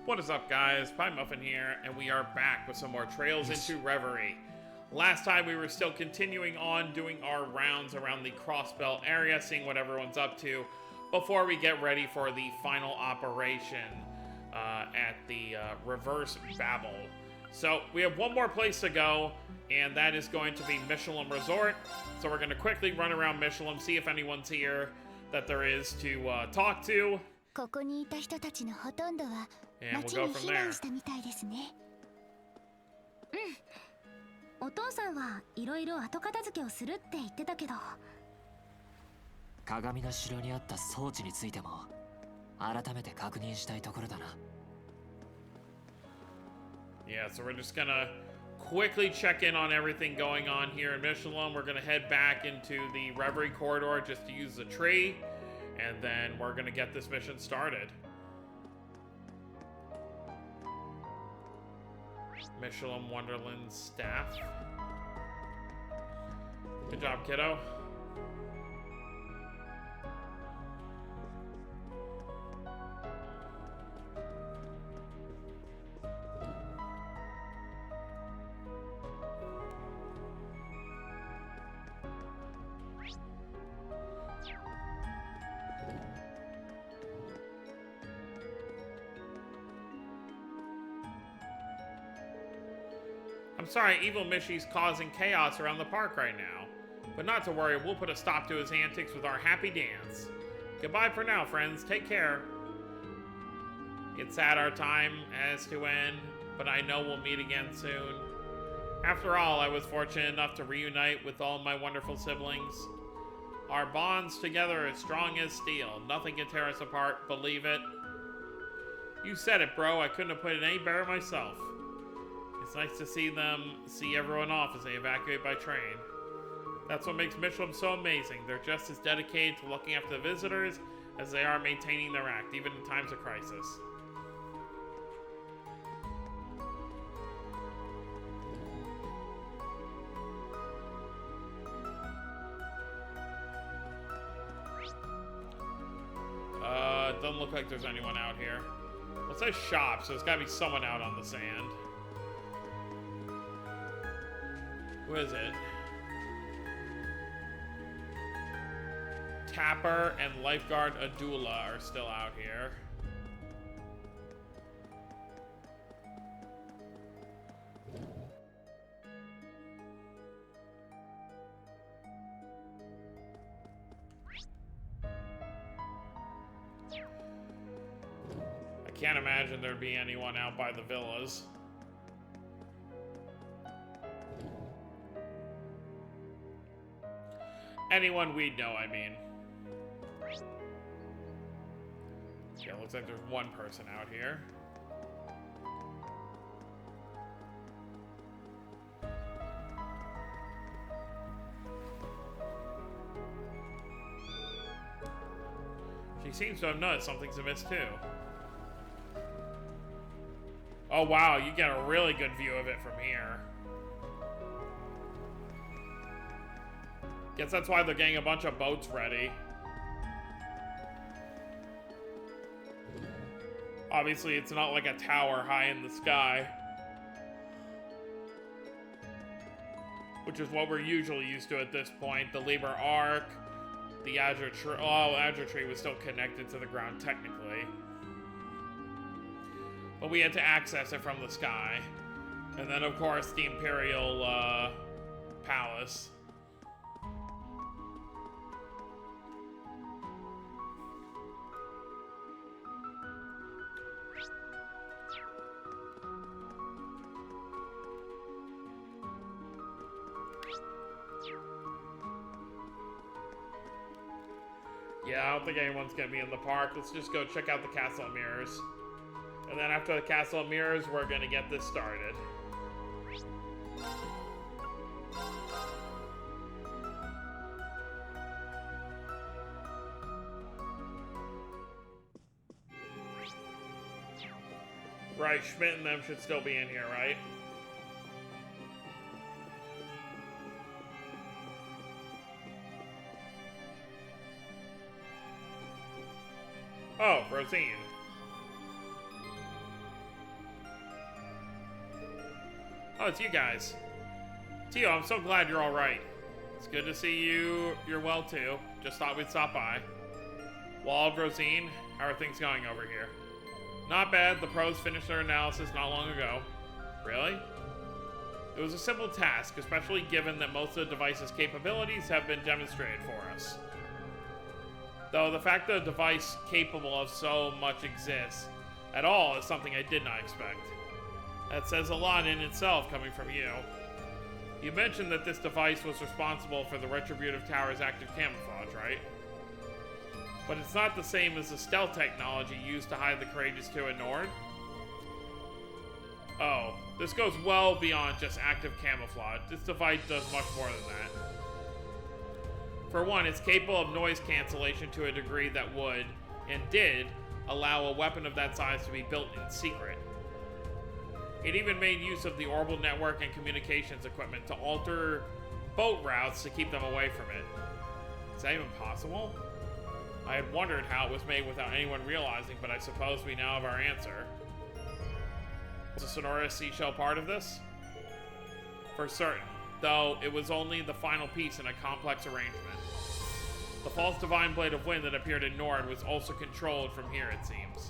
What is up, guys? Pie Muffin here, and we are back with some more Trails into Reverie. Last time we were still continuing on doing our rounds around the Crossbell area, seeing what everyone's up to, before we get ready for the final operation at the Reverse Babel. So we have one more place to go, and that is going to be Michelin Resort. So we're going to quickly run around Michelin, see if anyone's here that there is to talk to. ここにいた人たちのほとんどは And we'll 町 go に from 避難 there. したみたいですね。お父さんはいろいろ後片付けをするって言ってたけど、鏡の城にあった装置についても改めて確認したいところだな。Yeah, so we're just gonna quickly check in on everything going on here in Michelin. We're gonna head back into the Reverie corridor just to use the tree, and then we're gonna get this mission started. Michelin Wonderland staff. Good job, kiddo. I'm sorry, Evil Mishy's causing chaos around the park right now. But not to worry, we'll put a stop to his antics with our happy dance. Goodbye for now, friends. Take care. It's sad our time has to end, but I know we'll meet again soon. After all, I was fortunate enough to reunite with all my wonderful siblings. Our bonds together are as strong as steel. Nothing can tear us apart, believe it. You said it, bro. I couldn't have put it any better myself. It's nice to see everyone off as they evacuate by train. That's what makes Michelin so amazing. They're just as dedicated to looking after the visitors as they are maintaining their act, even in times of crisis. Doesn't look like there's anyone out here. Well, it says shop, so there's gotta be someone out on the sand. Who is it? Tapper and lifeguard Adula are still out here. I can't imagine there'd be anyone out by the villas. Anyone we'd know, I mean. Yeah, looks like there's one person out here. She seems to have noticed something's amiss too. Oh wow, you get a really good view of it from here. Guess that's why they're getting a bunch of boats ready. Obviously, it's not like a tower high in the sky. Which is what we're usually used to at this point. The Liber Arc, the Azure Tree. Oh, Azure Tree was still connected to the ground technically. But we had to access it from the sky. And then, of course, the Imperial Palace. Yeah, I don't think anyone's gonna be in the park. Let's just go check out the Castle of Mirrors. And then after the Castle of Mirrors, we're gonna get this started. Right, Schmidt and them should still be in here, right? Oh, Rosine. Oh, it's you guys. Tio, I'm so glad you're alright. It's good to see you're well too. Just thought we'd stop by. Wald, Rosine, how are things going over here? Not bad, the pros finished their analysis not long ago. Really? It was a simple task, especially given that most of the device's capabilities have been demonstrated for us. Though the fact that a device capable of so much exists at all is something I did not expect. That says a lot in itself coming from you. You mentioned that this device was responsible for the Retributive Tower's active camouflage, right? But it's not the same as the stealth technology used to hide the Courageous 2 at Nord? Oh, this goes well beyond just active camouflage. This device does much more than that. For one, it's capable of noise cancellation to a degree that would, and did, allow a weapon of that size to be built in secret. It even made use of the orbital network and communications equipment to alter boat routes to keep them away from it. Is that even possible? I had wondered how it was made without anyone realizing, but I suppose we now have our answer. Was the Sonora's seashell part of this? For certain, though it was only the final piece in a complex arrangement. The false divine blade of wind that appeared in Nord was also controlled from here, it seems.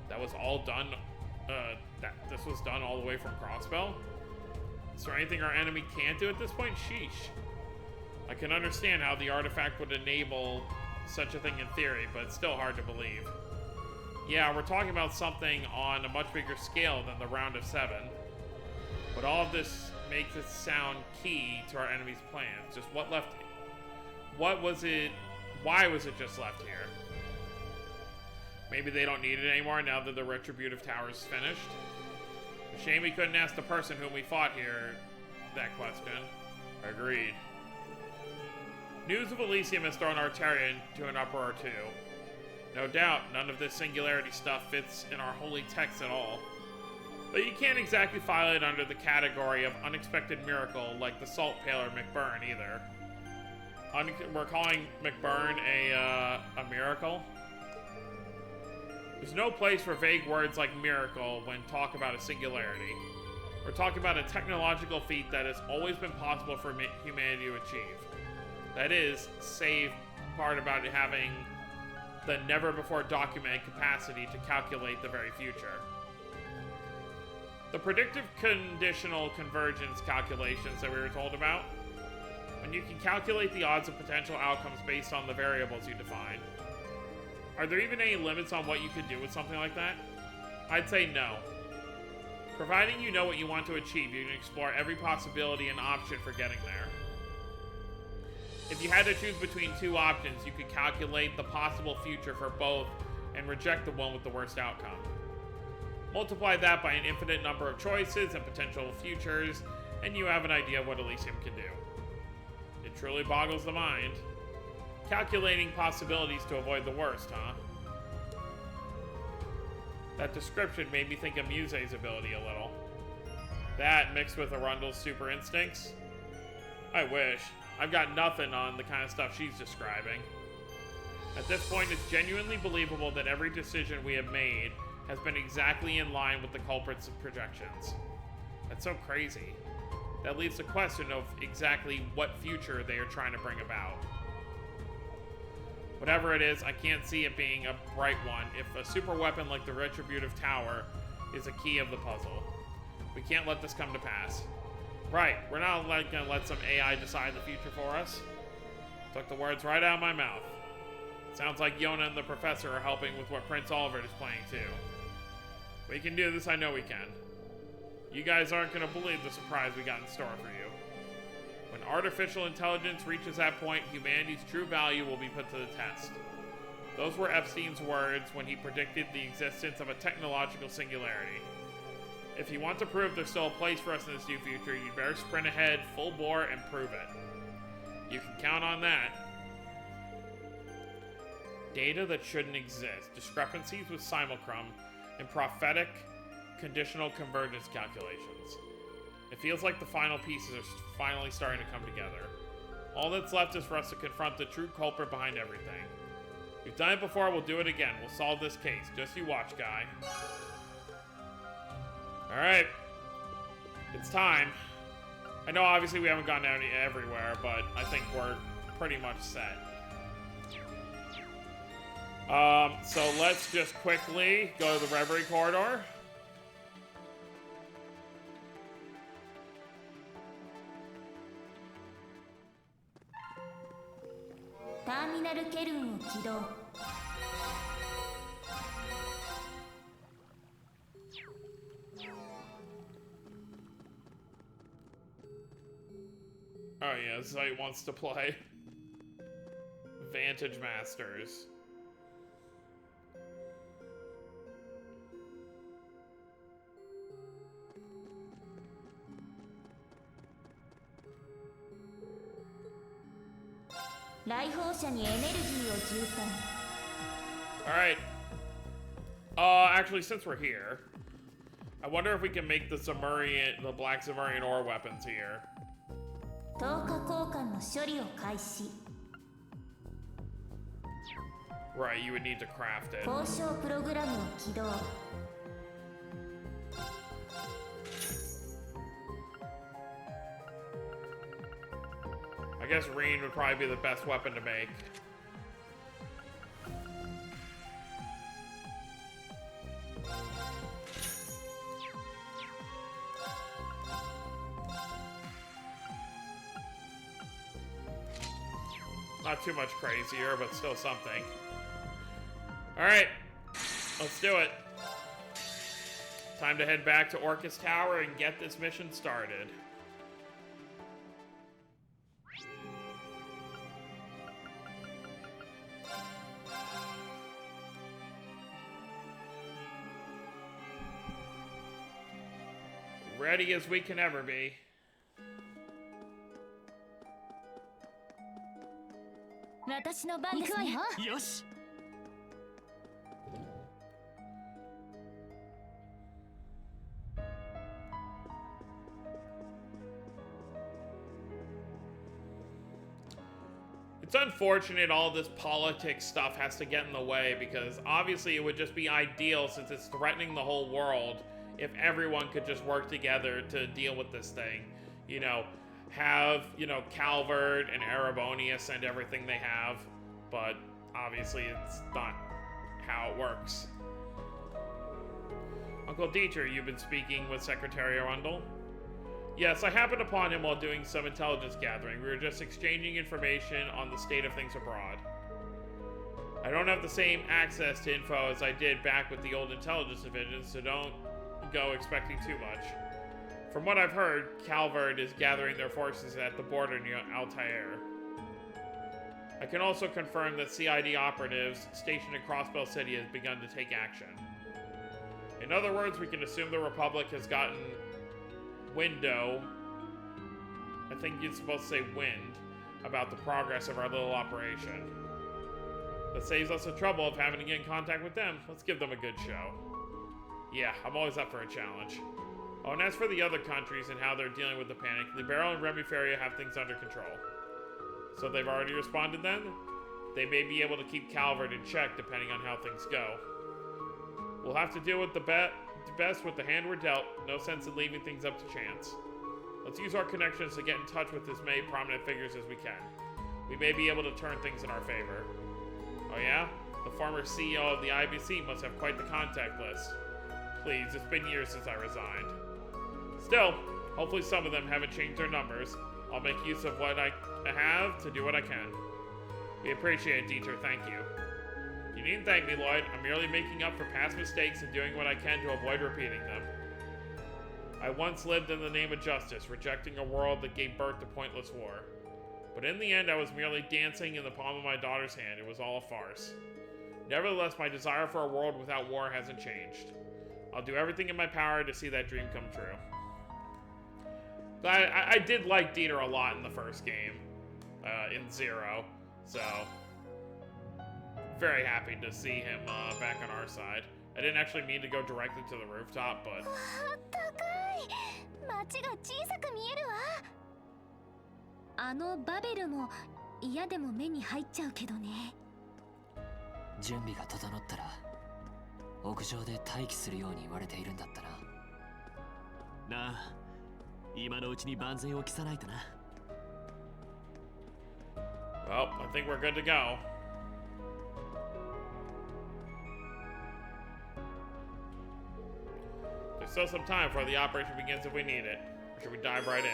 That was all done, this was done all the way from Crossbell? Is there anything our enemy can't do at this point? Sheesh. I can understand how the artifact would enable such a thing in theory, but it's still hard to believe. Yeah, we're talking about something on a much bigger scale than the round of 7. But all of this makes it sound key to our enemy's plans. Just what left... What was it... Why was it just left here? Maybe they don't need it anymore now that the Retributive Tower is finished? A shame we couldn't ask the person whom we fought here that question. Agreed. News of Elysium has thrown Arteria into an uproar too. No doubt, none of this singularity stuff fits in our holy text at all. But you can't exactly file it under the category of unexpected miracle like the salt paler McBurn either. We're calling McBurn a miracle? There's no place for vague words like miracle when talk about a singularity. We're talking about a technological feat that has always been possible for humanity to achieve. That is, save part about it having the never-before-documented capacity to calculate the very future. The predictive conditional convergence calculations that we were told about, when you can calculate the odds of potential outcomes based on the variables you define. Are there even any limits on what you could do with something like that? I'd say no. Providing you know what you want to achieve, you can explore every possibility and option for getting there. If you had to choose between two options, you could calculate the possible future for both and reject the one with the worst outcome. Multiply that by an infinite number of choices and potential futures, and you have an idea of what Elysium can do. It truly boggles the mind. Calculating possibilities to avoid the worst, huh? That description made me think of Muse's ability a little. That, mixed with Arundel's super instincts? I wish. I've got nothing on the kind of stuff she's describing. At this point, it's genuinely believable that every decision we have made has been exactly in line with the culprit's projections. That's so crazy. That leaves the question of exactly what future they are trying to bring about. Whatever it is, I can't see it being a bright one if a super weapon like the Retributive Tower is a key of the puzzle. We can't let this come to pass. Right, we're not gonna let some AI decide the future for us. Took the words right out of my mouth. Sounds like Yona and the Professor are helping with what Prince Olivert is playing too. We can do this, I know we can. You guys aren't gonna believe the surprise we got in store for you. When artificial intelligence reaches that point, humanity's true value will be put to the test. Those were Epstein's words when he predicted the existence of a technological singularity. If you want to prove there's still a place for us in this new future, you better sprint ahead, full bore, and prove it. You can count on that. Data that shouldn't exist, discrepancies with simulacrum, and prophetic conditional convergence calculations. It feels like the final pieces are finally starting to come together. All that's left is for us to confront the true culprit behind everything. We've done it before, we'll do it again. We'll solve this case. Just you watch, guy. Alright. It's time. I know obviously we haven't gone down everywhere, but I think we're pretty much set. So let's just quickly go to the Reverie corridor. Terminal Kelvin を起動。Oh yeah, Zeit wants to play Vantage Masters. Alright. Actually, since we're here, I wonder if we can make the black Zemurian ore weapons here. Right, you would need to craft it. I guess Reen would probably be the best weapon to make. Not too much crazier, but still something. Alright, let's do it. Time to head back to Orcus Tower and get this mission started. Ready as we can ever be. Yosh. It's unfortunate all this politics stuff has to get in the way, because obviously it would just be ideal, since it's threatening the whole world, if everyone could just work together to deal with this thing. You know, have, you know, Calvert and Erebonius send everything they have, but obviously it's not how it works. Uncle Dieter, you've been speaking with Secretary Arundel? Yes, I happened upon him while doing some intelligence gathering. We were just exchanging information on the state of things abroad. I don't have the same access to info as I did back with the old intelligence division, so don't go expecting too much. From what I've heard, Calvert is gathering their forces at the border near Altair. I can also confirm that CID operatives stationed in Crossbell City has begun to take action. In other words, we can assume the Republic has gotten window, I think you're supposed to say wind, about the progress of our little operation. That saves us the trouble of having to get in contact with them. Let's give them a good show. Yeah, I'm always up for a challenge. Oh, and as for the other countries and how they're dealing with the panic, Libero and Reverie have things under control. So they've already responded then? They may be able to keep Calvert in check depending on how things go. We'll have to deal with the best with the hand we're dealt. No sense in leaving things up to chance. Let's use our connections to get in touch with as many prominent figures as we can. We may be able to turn things in our favor. Oh yeah? The former CEO of the IBC must have quite the contact list. Please, it's been years since I resigned. Still, hopefully some of them haven't changed their numbers. I'll make use of what I have to do what I can. We appreciate it, Dieter. Thank you. You needn't thank me, Lloyd. I'm merely making up for past mistakes and doing what I can to avoid repeating them. I once lived in the name of justice, rejecting a world that gave birth to pointless war. But in the end, I was merely dancing in the palm of my daughter's hand. It was all a farce. Nevertheless, my desire for a world without war hasn't changed. I'll do everything in my power to see that dream come true. I did like Dieter a lot in the first game, in Zero, so very happy to see him back on our side. I didn't actually mean to go directly to the rooftop, but...準備が整ったら屋上で待機するように言われているんだったな。なあ、今のうちに万全を期さないとな。 Well, I think we're good to go. There's still some time before the operation begins if we need it. Or should we dive right in?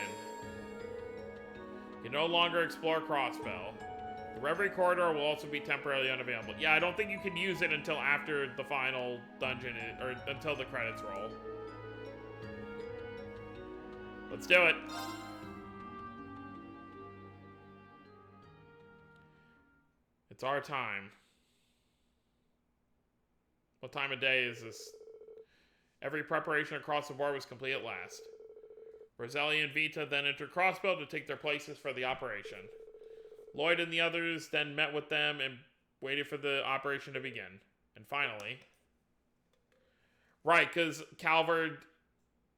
You no longer explore Crossbell. The Reverie corridor will also be temporarily unavailable. Yeah, I don't think you can use it until after the final dungeon, or until the credits roll. Let's do it. It's our time. What time of day is this? Every preparation across the board was complete at last. Roselli and Vita then entered Crossbell to take their places for the operation. Lloyd and the others then met with them and waited for the operation to begin. And finally... Right, because Calvard...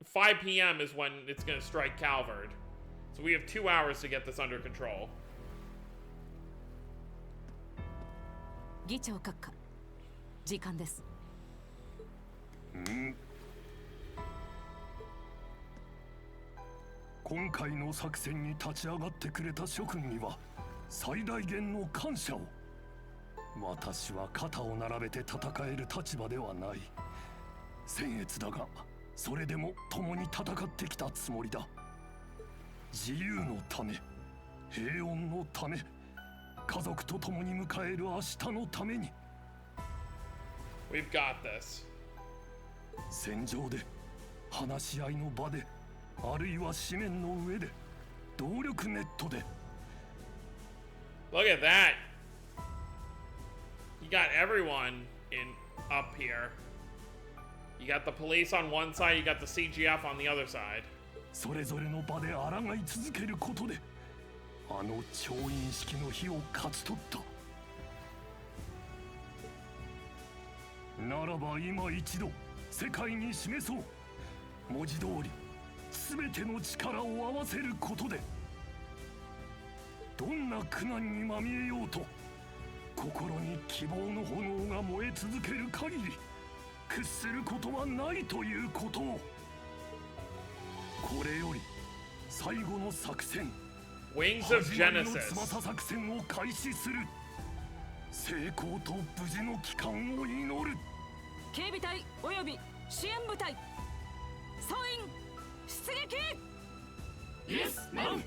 5 p.m. is when it's going to strike Calvard. So we have 2 hours to get this under control. 議長閣下、時間です。今回の作戦に立ち上がってくれた諸君には最大限の感謝を。私は肩を並べて戦える立場ではない。僭越だが、それでも共に戦ってきたつもりだ。自由のため、平穏のため、家族と共に迎える明日のために。We've got this. 戦場で、話し合いの場で、あるいは紙面の上で、動力ネットで。Look at that. You got everyone in up here. You got the police on one side, you got the CGF on the other side. それぞれの場で抗い続けることで、あの調印式の日を勝ち取った。ならば今一度世界に示そう。文字通り全ての力を合わせることで、どんな苦難にまみえようと心に希望の炎が燃え続ける限り屈することはないということを。これより最後の作戦、 Wings of 始まりの Genesis. 翼作戦を開始する。成功と無事の帰還を祈る。警備隊および支援部隊、総員出撃。イエスマン。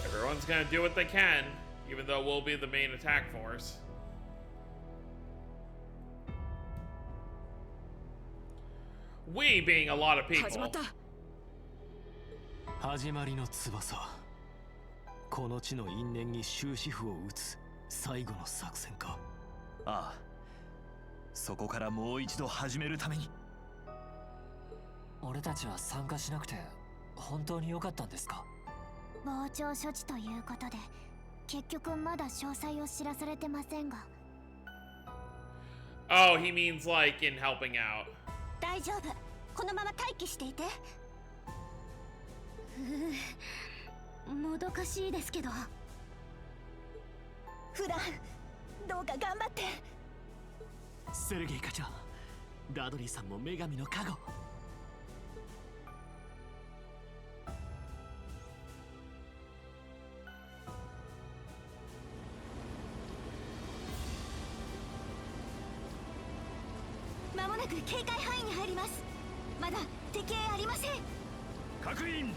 Everyone's gonna do what they can, even though we'll be the main attack force. We being a lot of 始 people. まった。始まりの翼。この地の因縁に終止符を打つ最後の作戦か。ああ、そこからもう一度始めるために。俺たちは参加しなくて本当に良かったんですか？傍聴処置ということで結局まだ詳細を知らされてませんが。 Oh, he means like in helping out. 大丈夫、このまま待機していて。もどかしいですけど。普段どうか頑張って。セルゲイ課長、ダドリーさんも女神の加護。まもなく警戒範囲に入ります。まだ敵影ありません。各員、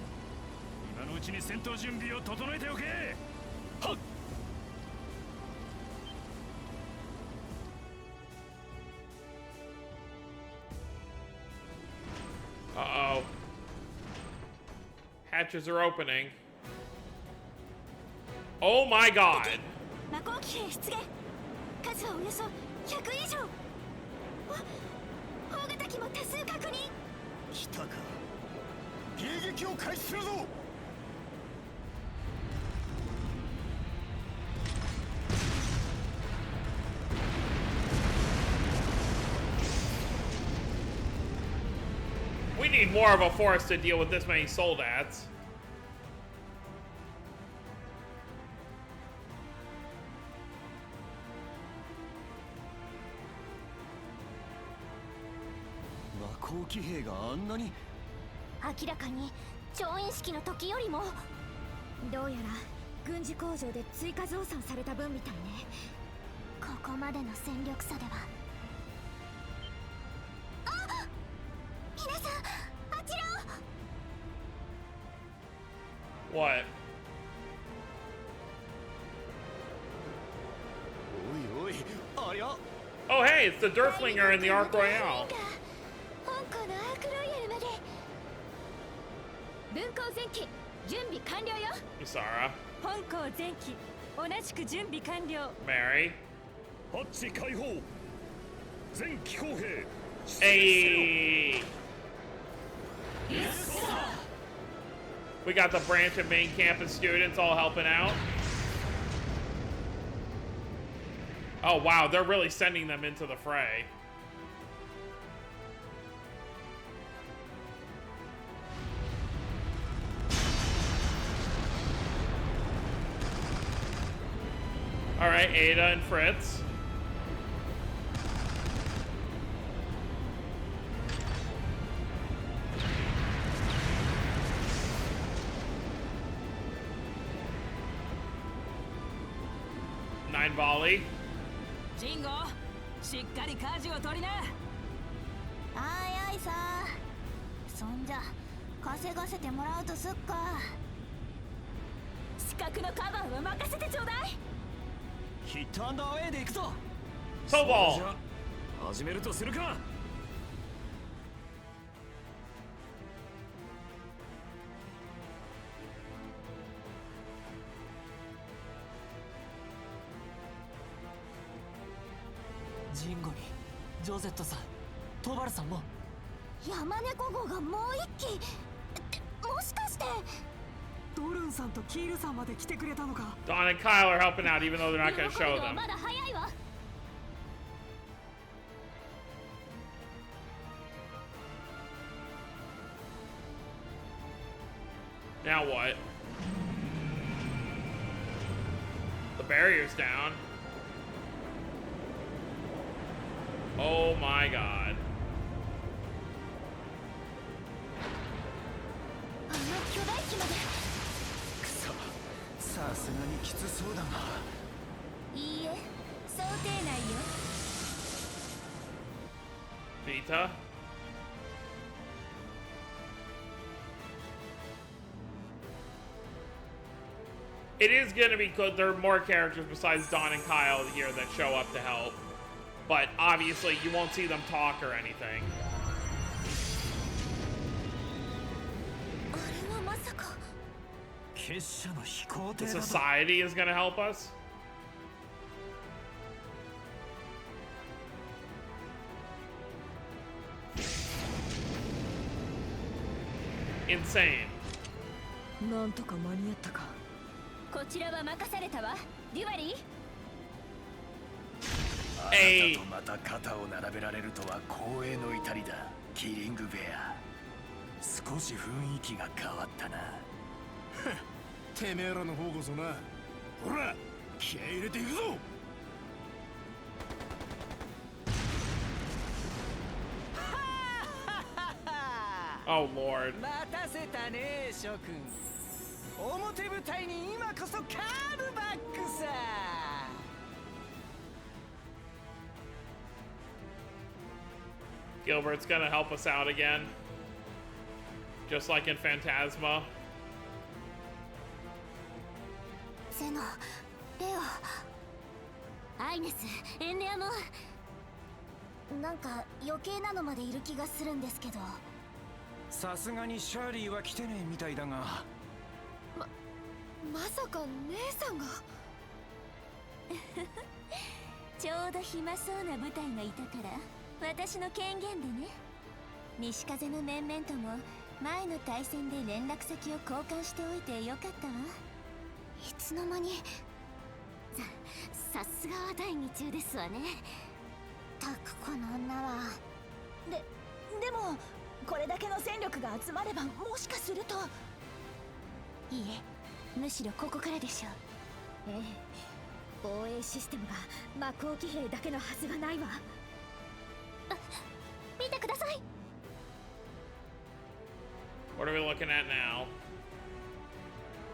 今のうちに戦闘準備を整えておけ。はっ。Uh-oh. Hatches are opening. Oh my god! 魔鋼騎兵出現。数はおよそ100以上。大型機も多数確認。来たか。迎撃を開始するぞ。We need more of a force to deal with this many soldats. 高騎兵があんなに。明らかに調印式の時よりも。どうやら軍事工場で追加増産された分みたいね。ここまでの戦力差では。あ、皆さんあちらを。 What? おいおい、ありゃ。 Oh, hey, it's the Durflinger in the Ark Royale. 香港のアークロイヤルまで。分校前期準備完了よ。 Usara, 本校前期同じく準備完了。 Mary. ハッチ開放。全機構兵 Hey! We got the branch of main campus students all helping out. Oh wow, they're really sending them into the fray. All right, Ada and Fritz. Nine volley. ジンゴ、しっかり舵を取りな。あいあいさ。そんじゃ稼がせてもらうとすっか。四角のカバーは任せてちょうだい。ヒットアンドアウェイで行くぞ。 Sobal. じゃあ始めるとするか。ジンゴにジョゼットさん、トバルさんも。山猫号がもう一機ってもしかして。ドルンさんとキールさんまで来てくれたのか。 Don and Kyle are helping out even though they're not going to 喜ぶ show のは them. まだ早いわ。 Now what? The barrier's down. Oh my god. あの巨大機まで。くそ、さすがにきつそうだな。いいえ、想定内よ。 Vita? It is gonna be good. There are more characters besides Don and Kyle here that show up to help. But obviously, you won't see them talk or anything. あれはまさか。結社の飛行 The 艇だぞ。 society is gonna help us. Insane. なんとか間に合ったか。こちらは任されたわ。デュバリー。あなたとまた肩を並べられるとは光栄の至りだ、キリングベア。少し雰囲気が変わったな。てめえらの方こそな。ほら、気合い入れていくぞ。 Oh lord. 待たせたね、諸君。表舞台に今こそカーブバックさ。 Gilbert's gonna help us out again. Just like in Phantasma. ゼノ、レオ、アイネス、エンレアも。なんか余計なのまでいる気がするんですけど。さすがにシャーリーは来てねえみたいだが。まさか姉さんが。ちょうど暇そうな部隊がいたから私の権限でね。西風の面々とも前の対戦で連絡先を交換しておいてよかったわ。いつの間に。さすがは第二中ですわね。たくこの女は。でもこれだけの戦力が集まればもしかすると。いいえ、むしろここからでしょう。ええ、防衛システムが魔鋼騎兵だけのはずがないわ。見てください。What are we looking at now?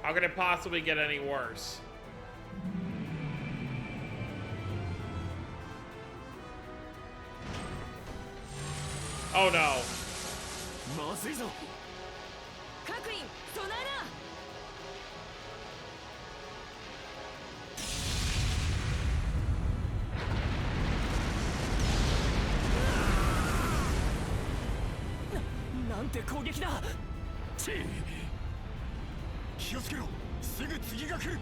How could it possibly get any worse? Oh no. まずいぞ。各員備えな。なんて攻撃だ。チー、気をつけろ、すぐ次が来る。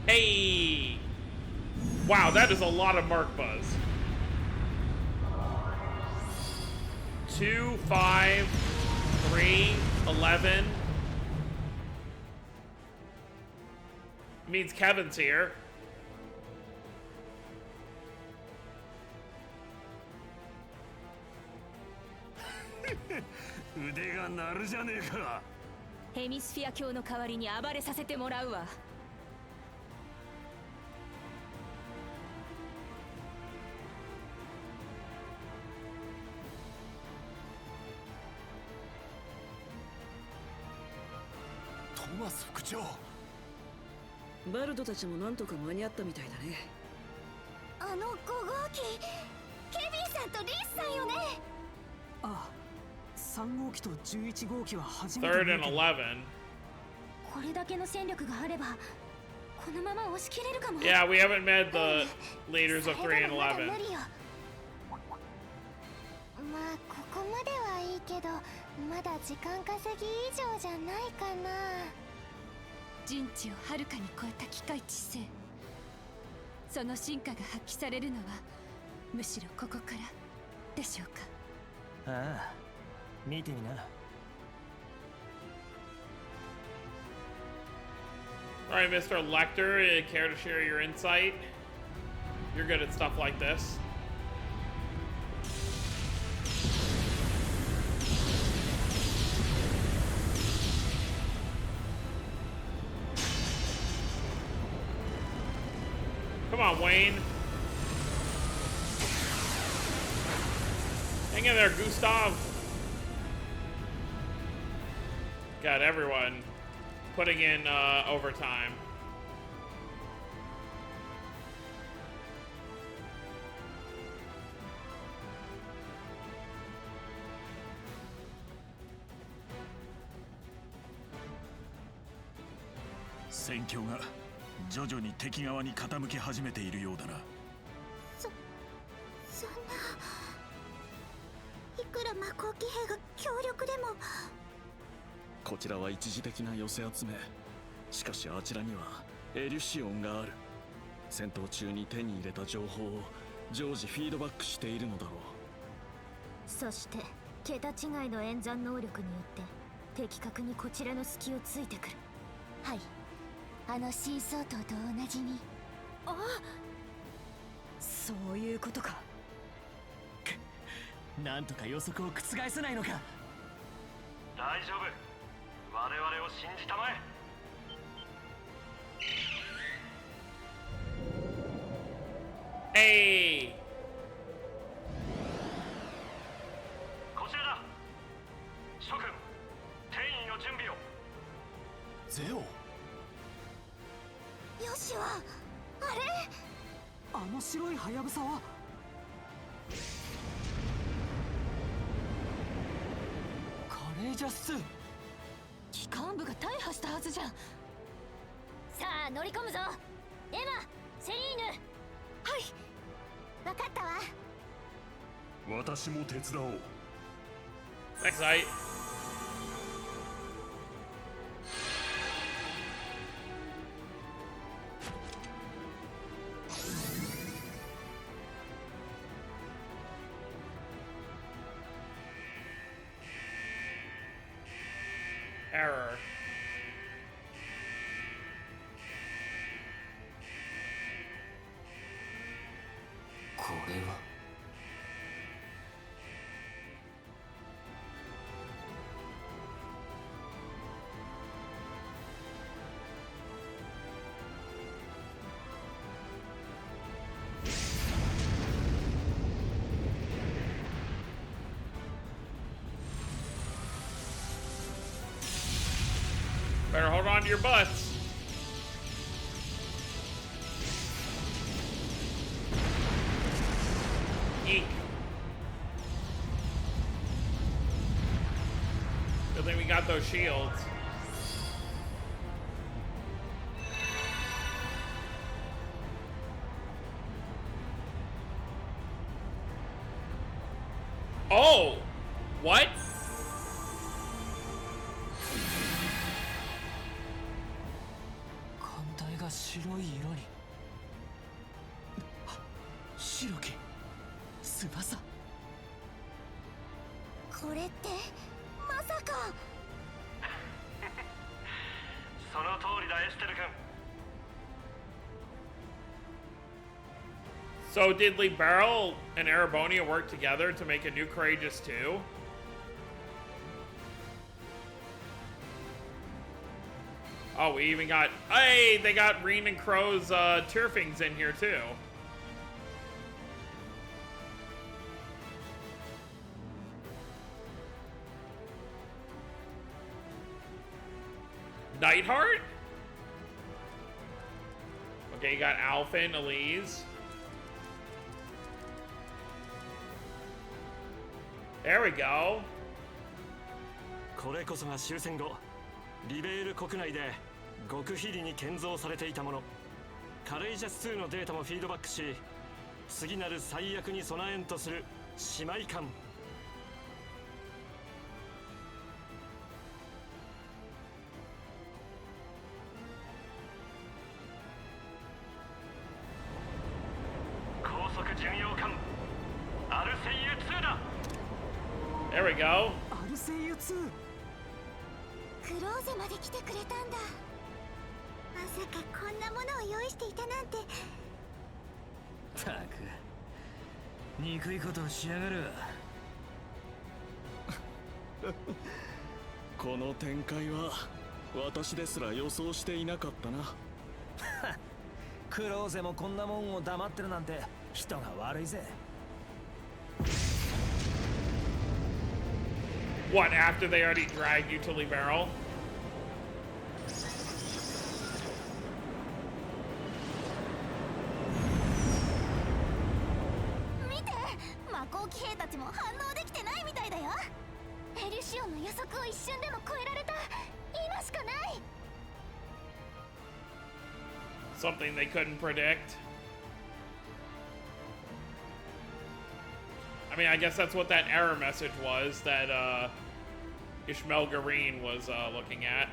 Hey! Wow, that is a lot of Merc Buzz. 2, 5, 3, 11. Means Kevin's here. 腕が鳴るじゃねえか。ヘミスフィア教の代わりに暴れさせてもらうわ。トマス副長。バルドたちもなんとか間に合ったみたいだね。あの5号機、ケビンさんとリスさんよね。ああ、3号機と11号機は初めて。 3rd and 11. これだけの戦力があればこのまま押し切れるかも。 Yeah, we haven't met the leaders of 3 and 11. まあここまではいいけど、まだ時間稼ぎ以上じゃないかな。人知をはるかに超えた機械知性、その進化が発揮されるのはむしろここからでしょうか。ああ、見てみな。Alright, Mr. Lecter, care to share your insight? You're good at stuff like this. Come on, Wayne. Hang in there, Gustav. Got everyone putting in overtime. "戦況が徐々に敵側に傾き始めているようだな。そんな、いくら魔法騎兵が強力でも。こちらは一時的な寄せ集め。しかしあちらにはエリュシオンがある。戦闘中に手に入れた情報を常時フィードバックしているのだろう。そして桁違いの演算能力によって的確にこちらの隙をついてくる。はい、あの新相当と同じに。あ、そういうことか。なんとか予測を覆せないのか。大丈夫、我々を信じたまえ。Hey! こちらだ。諸君、転移の準備を。ゼオ。よしはあれ。あの白いハヤブサは。カレージャス。機関部が大破したはずじゃん。さあ乗り込むぞ。エマ、セリーヌ。はい、分かったわ。私も手伝おう。Next night. Error. これは。Better hold on to your butts. Eek. Good thing we got those shields. Oh! What? 艦隊が白い色に。白き翼。これってまさか。その通りだ、エステル君。 So did Liberal and Arabonia work together to make a new Courageous 2? Oh, we even got... Hey, they got Reen and Crow's Turfings in here too. Nightheart? Okay, you got Alpha and Elise. There we go. これこそが終戦後リベール国内で極秘裏に建造されていたもの。カレイジャス2のデータもフィードバックし、次なる最悪に備えんとする姉妹艦。高速巡洋艦アルセイユ2だ。 There we go. アルセイユ2。クローゼまで来てくれたんだ。まさかこんなものを用意していたなんて。たく憎いことをしやがる。この展開は私ですら予想していなかったな。クローゼもこんなもんを黙ってるなんて人が悪いぜ。 What, after they already dragged you to Liberal? 見て、魔鋼騎兵たちも反応できてないみたいだよ。エリュシオンの予測を一瞬でも超えられた。今しかない。 Something they couldn't predict. I mean, I guess that's what that error message was that Ishmael Gareen was looking at.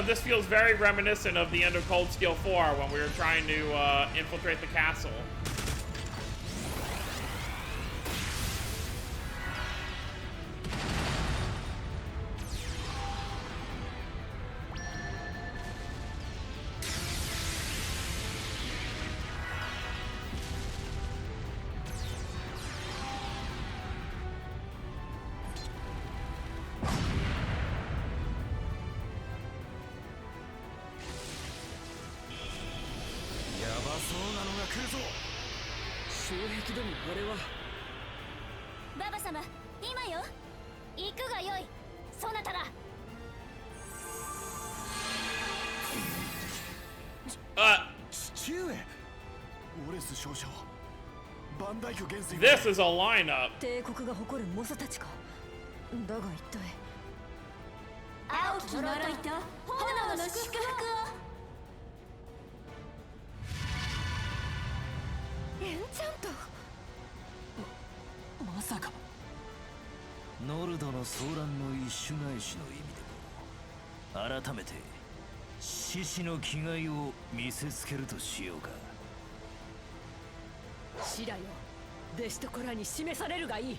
This feels very reminiscent of the end of Cold Steel 4 when we were trying to infiltrate the castle. This is a lineup. 帝国が誇る猛者たちか。だが一体青き呪いと炎の祝福を。エンチャント。まさかノルドの騒乱の一種返しの意味でも改めて獅子の気概を見せつけるとしようか。シラよ、弟子と子らに示されるがいい。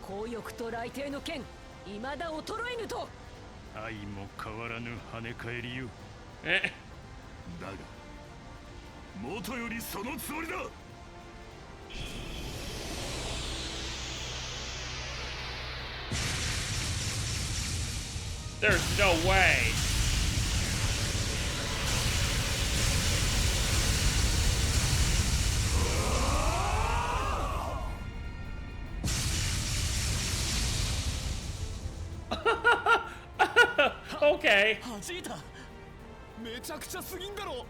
強欲と雷帝の剣、未だ衰えぬと。愛も変わらぬ跳ね返りよ。だが元よりそのつもりだ。There's no way. Okay. 弾いた。めちゃくちゃすぎんだろ。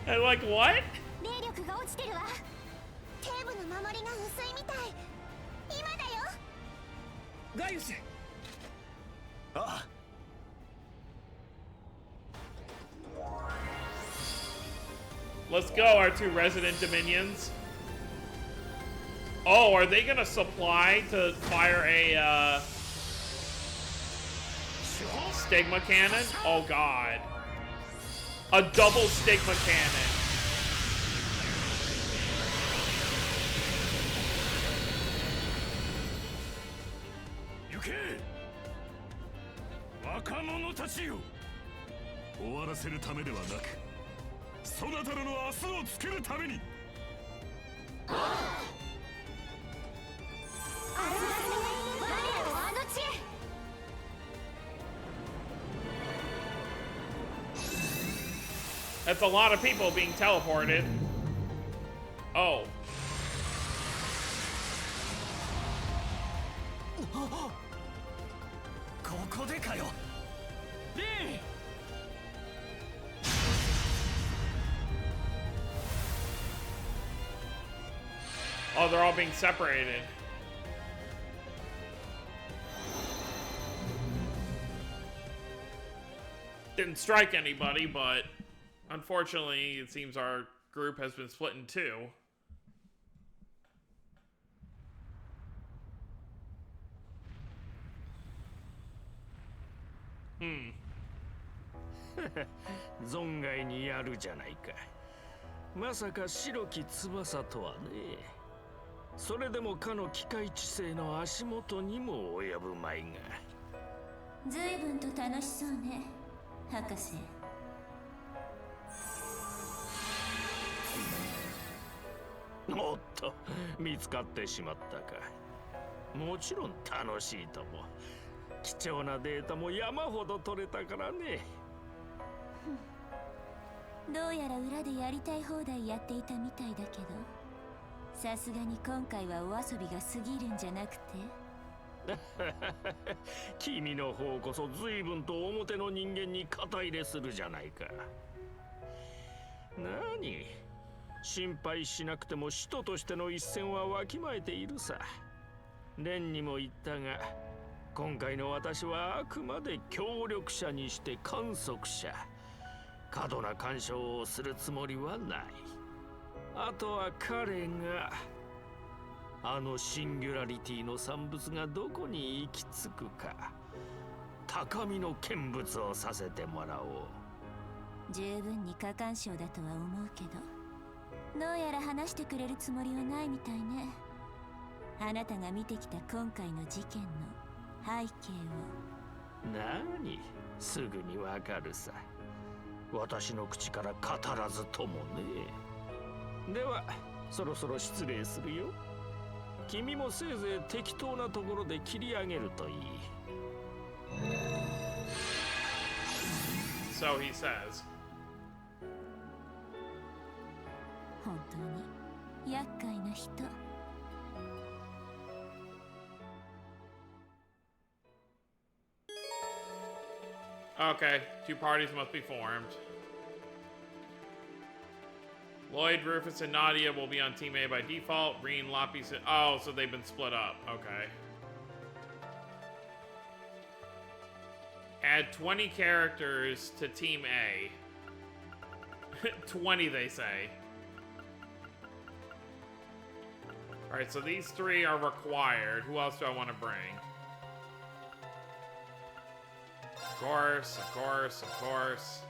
I'm like, what? 霊力が落ちてるわ。テーブの守りが薄いみたい。今だよ。ガイウス。ああ。Let's go, our two resident dominions. Oh, are they gonna supply to fire a stigma cannon? Oh god. A double stigma cannon. Yuke! 若者たちよ。終わらせるためではなく、そなたらの明日をつけるために。That's a lot of people being teleported. Oh. ここでかよ。リン。Oh, they're all being separated. Didn't strike anybody, but unfortunately, it seems our group has been split in two. Hmm. 存外にやるじゃないか。まさか白き翼とはね。それでもかの機械知性の足元にも及ぶまいが。ずいぶんと楽しそうね、博士。おっと、見つかってしまったか。もちろん楽しいとも。貴重なデータも山ほど取れたからね。どうやら裏でやりたい放題やっていたみたいだけど、さすがに今回はお遊びが過ぎるんじゃなくて。君の方こそ随分と表の人間に肩入れするじゃないか。何？心配しなくても使徒としての一線はわきまえているさ。蓮にも言ったが、今回の私はあくまで協力者にして観測者。過度な干渉をするつもりはない。あとは彼があのシンギュラリティの産物がどこに行き着くか、高みの見物をさせてもらおう。十分に過干渉だとは思うけど、どうやら話してくれるつもりはないみたいね。あなたが見てきた今回の事件の背景を。何？すぐにわかるさ。私の口から語らずともね。では、そろそろ失礼するよ。君もせいぜい適当なところで切り上げるといい。So he says. 本当に厄介な人。Okay, two parties must be formed. Lloyd, Rufus, and Nadia will be on Team A by default. Reen, Lapis, oh, so they've been split up. Okay. Add 20 characters to Team A. 20, they say. Alright, so these three are required. Who else do I want to bring? Of course, of course, of course.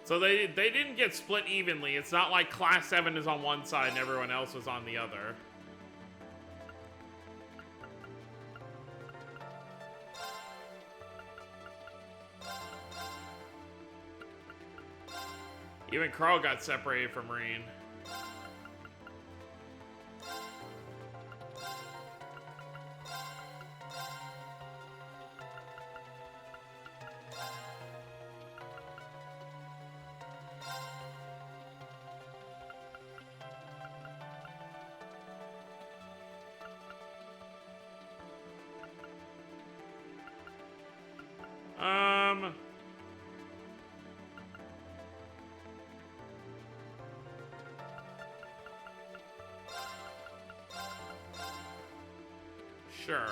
So they didn't get split evenly. It's not like Class 7 is on one side and everyone else was on the other. Even Crow got separated from Reen. Sure.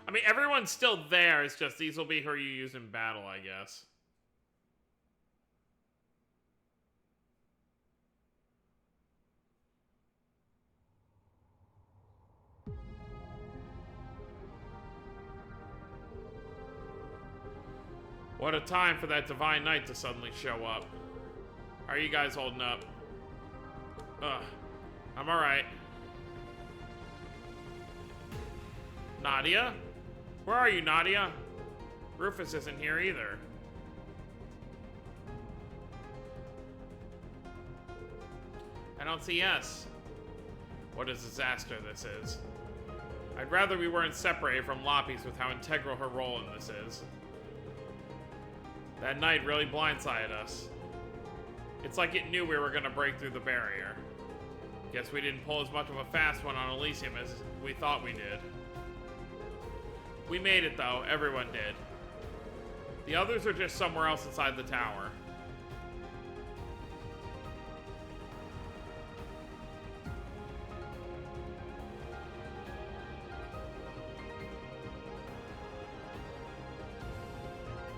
I mean, everyone's still there. It's just these will be who you use in battle, I guess. What a time for that Divine Knight to suddenly show up. How are you guys holding up? Ugh. I'm alright. Nadia? Where are you, Nadia? Rufus isn't here either. I don't see S. What a disaster this is. I'd rather we weren't separated from Loppies with how integral her role in this is. That night really blindsided us. It's like it knew we were gonna break through the barrier. Guess we didn't pull as much of a fast one on Elysium as we thought we did. We made it though, everyone did. The others are just somewhere else inside the tower.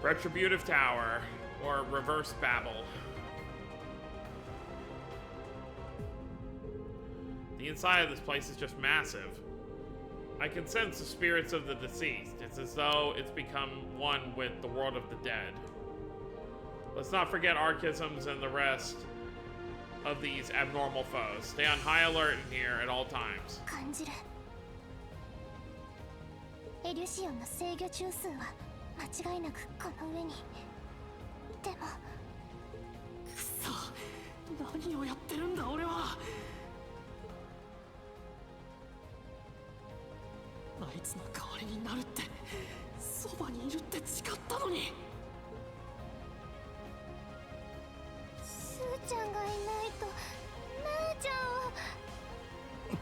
Retributive Tower, or Reverse Babel. The inside of this place is just massive. I can sense the spirits of the deceased. It's as though it's become one with the world of the dead. Let's not forget Archisms and the rest of these abnormal foes. Stay on high alert in here at all times. 感じる。エリュシオンの制御中枢は間違いなくこの上に。でもくそ、何をやってるんだ俺は。あいつの代わりになるって、そばにいるって誓ったのに。スーちゃんがいないと姉ちゃんを。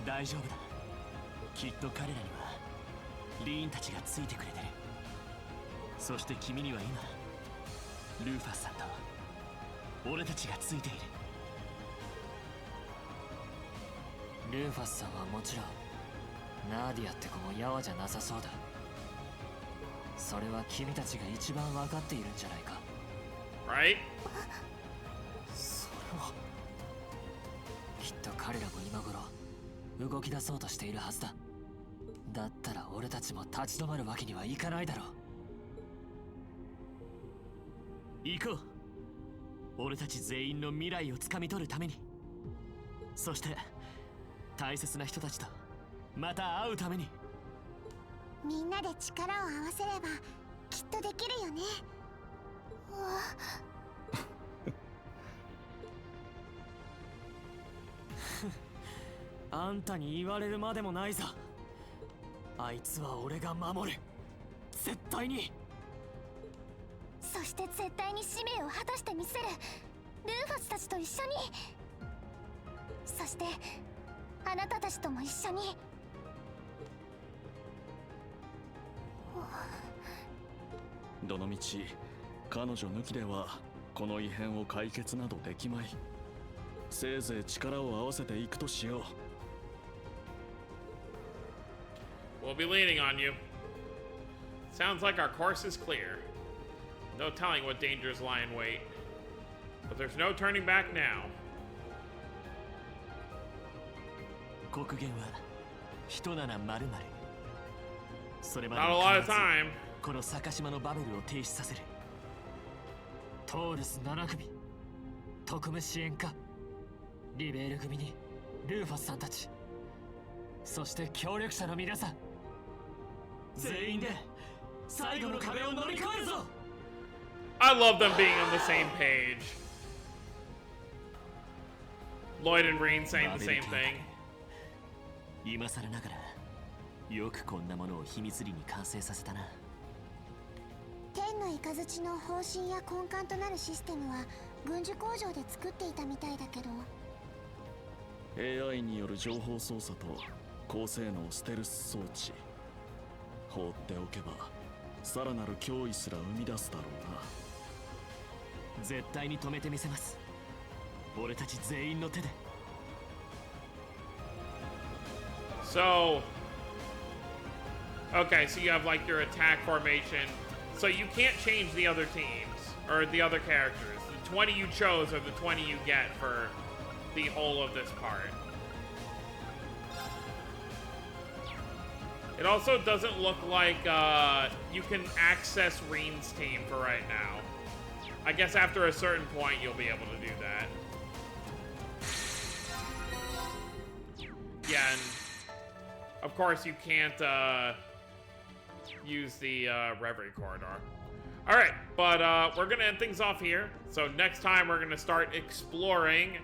大丈夫だ。きっと彼らにはリーンたちがついてくれてる。そして君には今ルーファスさんと俺たちがついている。ルーファスさんはもちろんナーディアって子もやわじゃなさそうだ。それは君たちが一番分かっているんじゃないか。 Right? それはきっと彼らも今頃動き出そうとしているはずだ。だったら俺たちも立ち止まるわけにはいかないだろう。行こう。俺たち全員の未来をつかみ取るために。そして大切な人たちとまた会うために。みんなで力を合わせればきっとできるよね。あんたに言われるまでもないぞ。あいつは俺が守る。絶対に。そして絶対に使命を果たしてみせる。ルーファスたちと一緒に。そしてあなたたちとも一緒に。どのみち彼女抜きではこの異変を解決などできまい。せいぜい力を合わせていくとしよう。We'll be leaning on you. Sounds like our course is clear. No telling what dangers lie in wait. But there's no turning back now. 国言は人なら〇〇。それまで Not a lot of time. この坂島のバブルを停止させる。トールス7組、特務支援課、リベール組にルーファスさんたち、そして協力者の皆さん、全員で最後の壁を乗り越えるぞ。 I love them being on the same page. Lloyd and Reen saying the same thing. 今更ながらよくこんなものを秘密裏に完成させたな。天の雷の方針や根幹となるシステムは軍需工場で作っていたみたいだけど、 AI による情報操作と高性能ステルス装置、放っておけばさらなる脅威すら生み出すだろうな。絶対に止めてみせます。俺たち全員の手で。So, okay, so you have like your attack formation. So you can't change the other teams or the other characters. The 20 you chose are the 20 you get for the whole of this part. It also doesn't look like you can access Reen's team for right now. I guess after a certain point you'll be able to do that. Yeah, and of course you can't use the Reverie corridor. Alright, but we're gonna end things off here. So next time we're gonna start exploring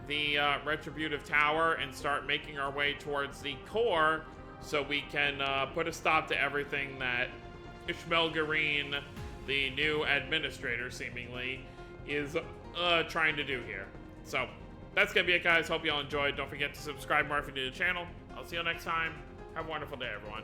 the Retributive Tower and start making our way towards the core so we can put a stop to everything that Ishmael Gareen, the new administrator seemingly, is trying to do here. So that's gonna be it, guys. Hope you all enjoyed. Don't forget to subscribe more if you're new to the channel. I'll see you next time. Have a wonderful day, everyone.